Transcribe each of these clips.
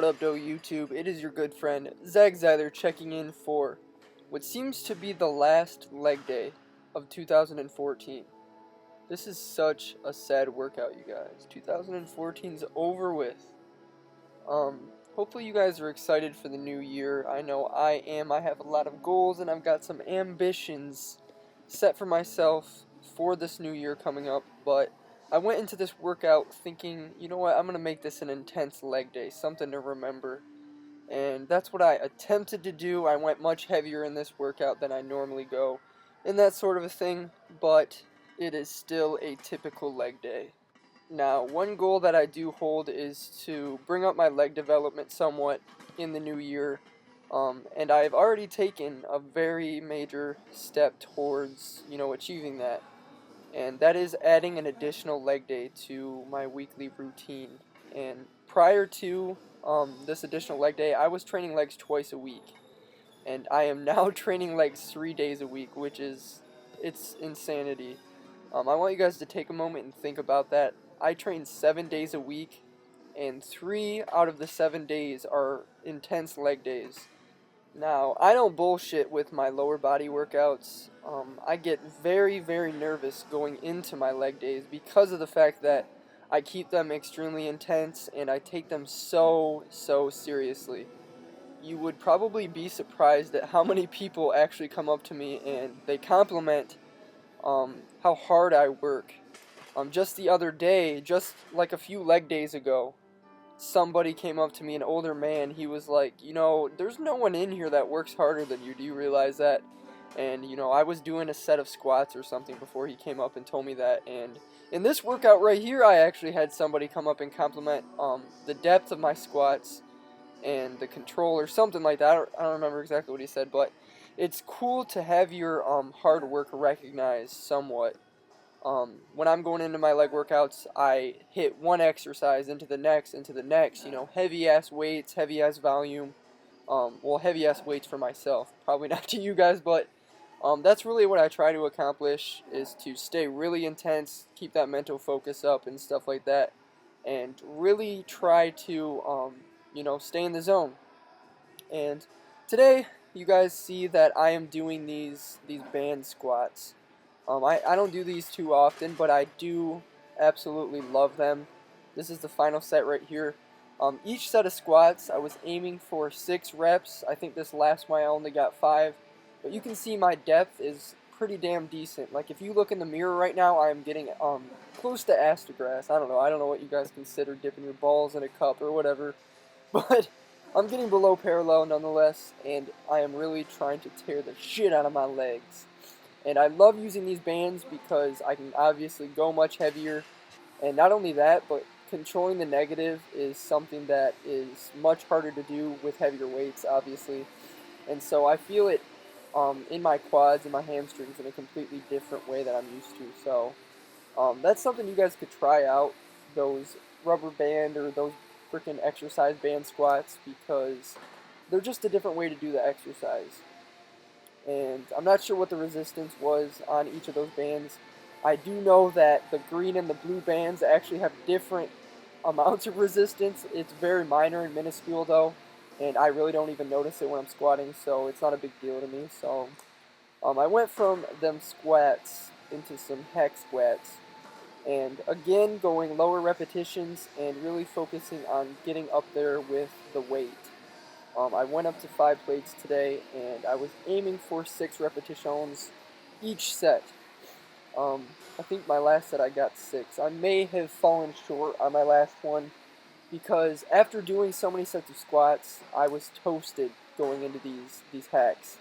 What up, though, YouTube? It is your good friend, Zag Zyler, checking in for what seems to be the last leg day of 2014. This is such a sad workout, you guys. 2014's over with. Hopefully you guys are excited for the new year. I know I am. I have a lot of goals and I've got some ambitions set for myself for this new year coming up, but I went into this workout thinking, you know what, I'm going to make this an intense leg day, something to remember. And that's what I attempted to do. I went much heavier in this workout than I normally go, and that sort of a thing, but it is still a typical leg day. Now, one goal that I do hold is to bring up my leg development somewhat in the new year, and I've already taken a very major step towards, achieving that. And that is adding an additional leg day to my weekly routine. And prior to this additional leg day, I was training legs twice a week, and I am now training legs 3 days a week, which is it's insanity. I want you guys to take a moment and think about that. I train 7 days a week, and 3 out of the 7 days are intense leg days. Now, I don't bullshit with my lower body workouts. I get very, very nervous going into my leg days because of the fact that I keep them extremely intense and I take them so seriously. You would probably be surprised at how many people actually come up to me and they compliment how hard I work. Just the other day, just like a few leg days ago, somebody came up to me, an older man. He was like, there's no one in here that works harder than you. Do you realize that? And, I was doing a set of squats or something before he came up and told me that. And in this workout right here, I actually had somebody come up and compliment the depth of my squats and the control or something like that. I don't remember exactly what he said, but it's cool to have your hard work recognized somewhat. When I'm going into my leg workouts, I hit one exercise into the next, heavy ass weights, heavy ass volume. Heavy ass weights for myself, probably not to you guys, but that's really what I try to accomplish, is to stay really intense, keep that mental focus up and stuff like that, and really try to, stay in the zone. And today, you guys see that I am doing these band squats. I don't do these too often, but I do absolutely love them. This is the final set right here. Each set of squats, I was aiming for 6 reps. I think this last one I only got 5. But you can see my depth is pretty damn decent. Like, if you look in the mirror right now, I am getting close to ass to grass. I don't know what you guys consider dipping your balls in a cup or whatever. But I'm getting below parallel nonetheless, and I am really trying to tear the shit out of my legs. And I love using these bands because I can obviously go much heavier. And not only that, but controlling the negative is something that is much harder to do with heavier weights, obviously. And so I feel it in my quads and my hamstrings in a completely different way that I'm used to. So that's something you guys could try out, those rubber band or those freaking exercise band squats, because they're just a different way to do the exercise. And I'm not sure what the resistance was on each of those bands. I do know that the green and the blue bands actually have different amounts of resistance. It's very minor and minuscule though, and I really don't even notice it when I'm squatting, so it's not a big deal to me. So I went from them squats into some hack squats, and again going lower repetitions and really focusing on getting up there with the weight. I went up to 5 plates today, and I was aiming for 6 repetitions each set. I think my last set I got 6. I may have fallen short on my last one because after doing so many sets of squats, I was toasted going into these hacks.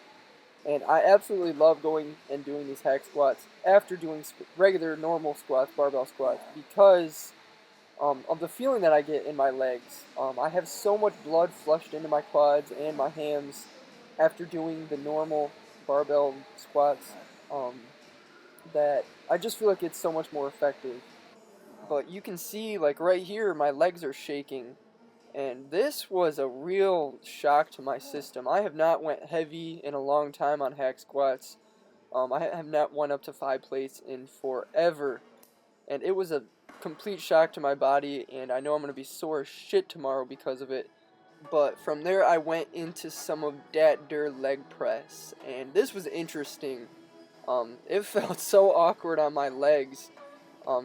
And I absolutely love going and doing these hack squats after doing regular normal squats, barbell squats, because of the feeling that I get in my legs. I have so much blood flushed into my quads and my hams after doing the normal barbell squats that I just feel like it's so much more effective. But you can see, like right here, my legs are shaking, and this was a real shock to my system. I have not went heavy in a long time on hack squats. I have not went up to 5 plates in forever, and it was a complete shock to my body, and I know I'm going to be sore as shit tomorrow because of it. But from there, I went into some of that der leg press, and this was interesting. It felt so awkward on my legs,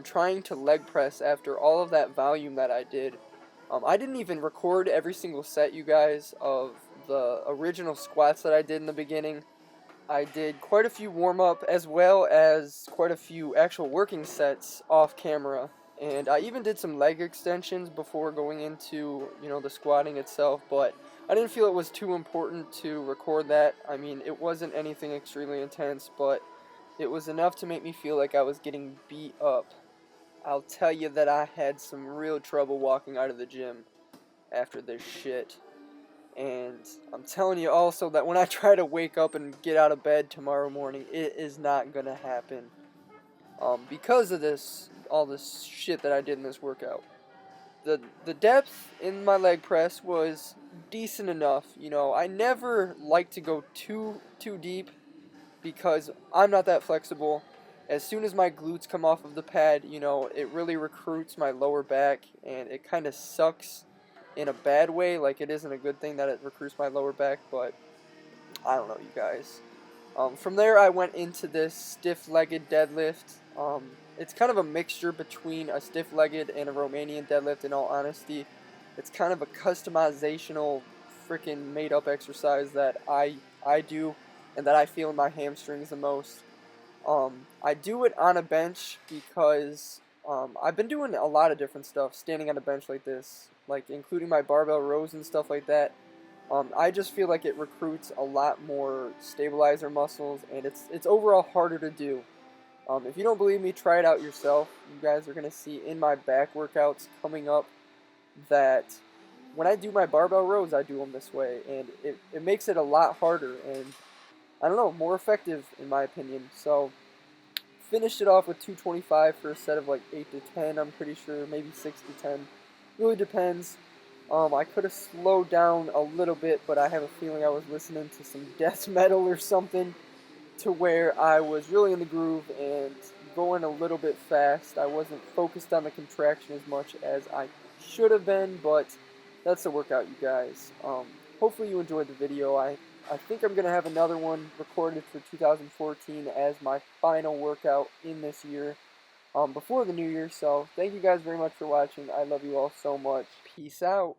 trying to leg press after all of that volume that I did. I didn't even record every single set, you guys, of the original squats that I did in the beginning. I did quite a few warm-up as well as quite a few actual working sets off camera. And I even did some leg extensions before going into, the squatting itself, but I didn't feel it was too important to record that. I mean, it wasn't anything extremely intense, but it was enough to make me feel like I was getting beat up. I'll tell you that I had some real trouble walking out of the gym after this shit. And I'm telling you also that when I try to wake up and get out of bed tomorrow morning, it is not gonna happen. Because of all this shit that I did in this workout. The depth in my leg press was decent enough. I never like to go too deep because I'm not that flexible. As soon as my glutes come off of the pad, it really recruits my lower back, and it kind of sucks in a bad way. Like, it isn't a good thing that it recruits my lower back, but I don't know, you guys. From there, I went into this stiff-legged deadlift. It's kind of a mixture between a stiff-legged and a Romanian deadlift, in all honesty. It's kind of a customizational, freaking made-up exercise that I do and that I feel in my hamstrings the most. I do it on a bench because I've been doing a lot of different stuff standing on a bench like this, like including my barbell rows and stuff like that. I just feel like it recruits a lot more stabilizer muscles, and it's overall harder to do. If you don't believe me, try it out yourself. You guys are going to see in my back workouts coming up that when I do my barbell rows, I do them this way, and it makes it a lot harder and, I don't know, more effective in my opinion. So, finished it off with 225 for a set of like 8 to 10, I'm pretty sure, maybe 6 to 10. Really depends. I could have slowed down a little bit, but I have a feeling I was listening to some death metal or something to where I was really in the groove and going a little bit fast. I wasn't focused on the contraction as much as I should have been, but that's the workout, you guys. Hopefully you enjoyed the video. I think I'm going to have another one recorded for 2014 as my final workout in this year, before the new year. So thank you guys very much for watching. I love you all so much. Peace out.